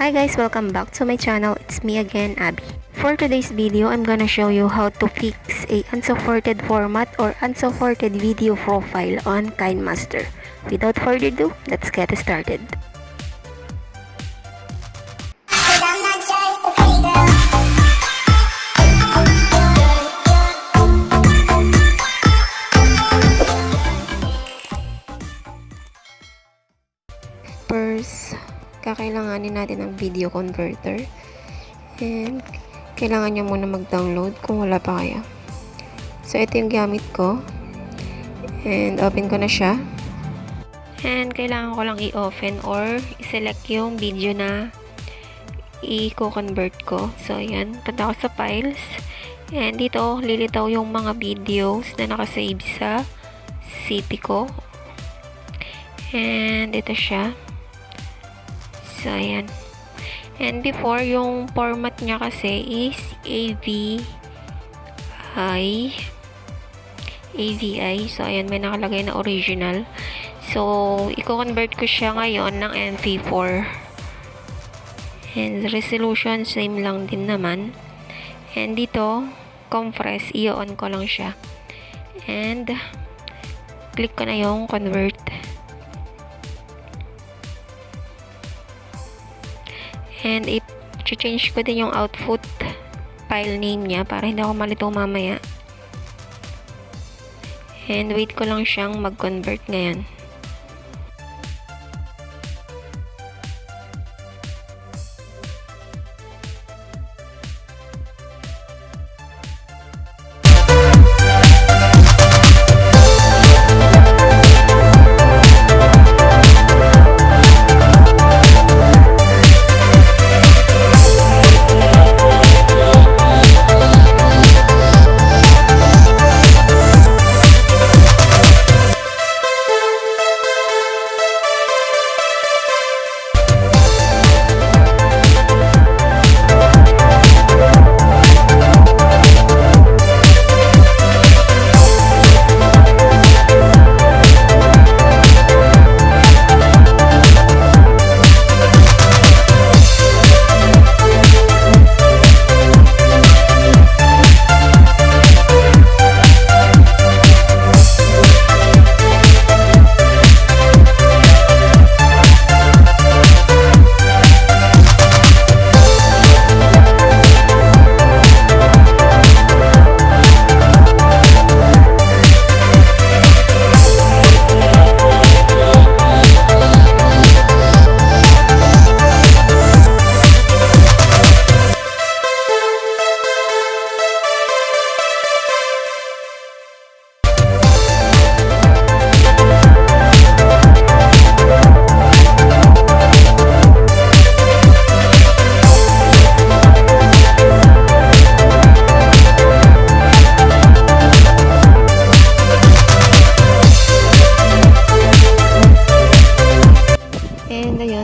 Hi guys, welcome back to my channel. It's me again, Abby. For today's video, I'm gonna show you how to fix a unsupported format or unsupported video profile on KineMaster. Without further ado, let's get started. First, kakailanganin natin ng video converter and kailangan nyo muna mag-download kung wala pa kaya. So ito yung gamit ko and open ko na siya and kailangan ko lang i-open or i-select yung video na i-convert ko. So ayan, punta ko sa files and dito lilitaw yung mga videos na nakasave sa city ko and ito siya. So, ayan. And before, yung format niya kasi is AVI. So, ayan, may nakalagay na original. So, i-convert ko siya ngayon ng MP4. And resolution, same lang din naman. And dito, compress, i-on ko lang siya. And, click ko na yung convert. And i-change ko din yung output file name niya para hindi ako malito mamaya. And wait ko lang siyang mag-convert ngayon.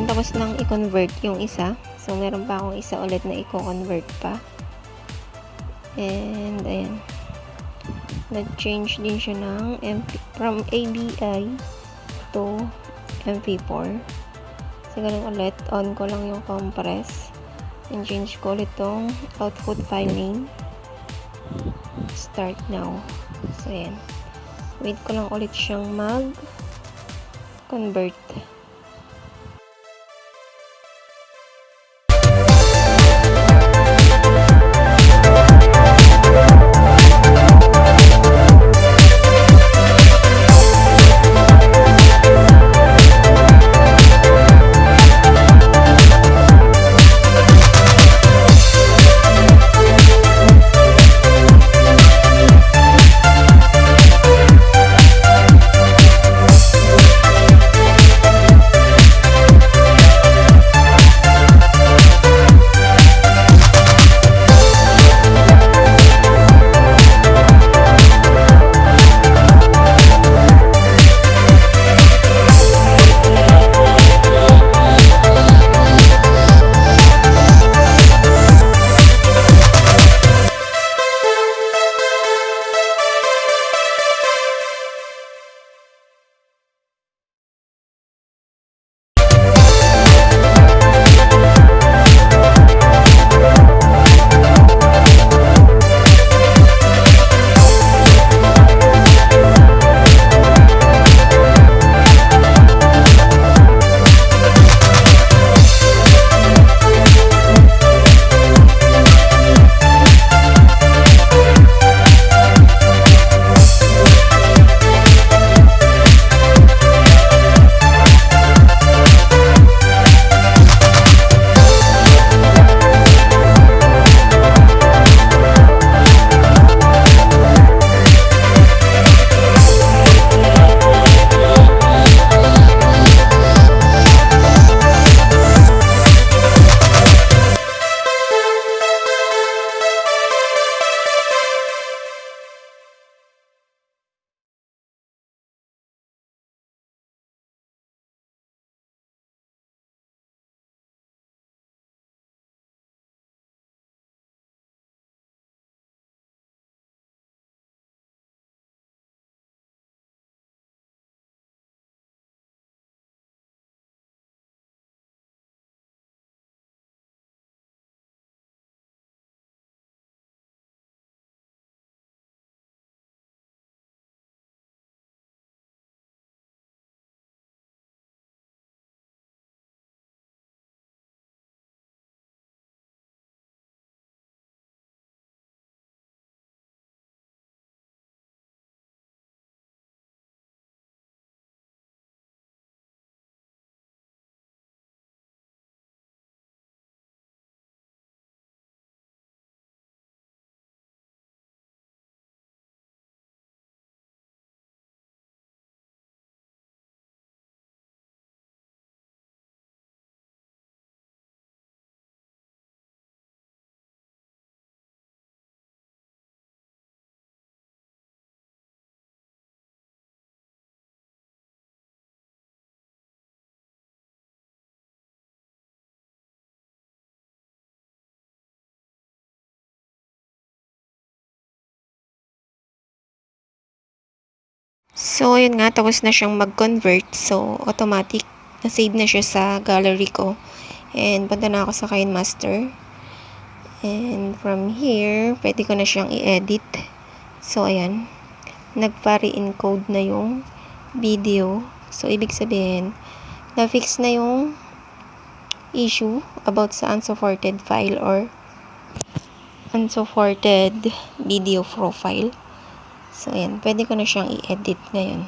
Tapos nang i-convert yung isa. So, meron pa akong isa ulit na i-convert pa. And, ayan. Nag-change din siya ng from AVI to MP4. So, ganun ulit. On ko lang yung compress. And change ko ulit tong output file name. Start now. So, ayan. Wait ko lang ulit siyang mag-convert. So, ayun nga, tapos na siyang mag-convert. So, automatic, na-save na siya sa gallery ko. And, punta na ako sa KineMaster. And, from here, pwede ko na siyang i-edit. So, ayan. Nagpa-re-encode na yung video. So, ibig sabihin, na-fix na yung issue about sa unsupported file or unsupported video profile. So, ayan. Pwede ko na siyang i-edit ngayon.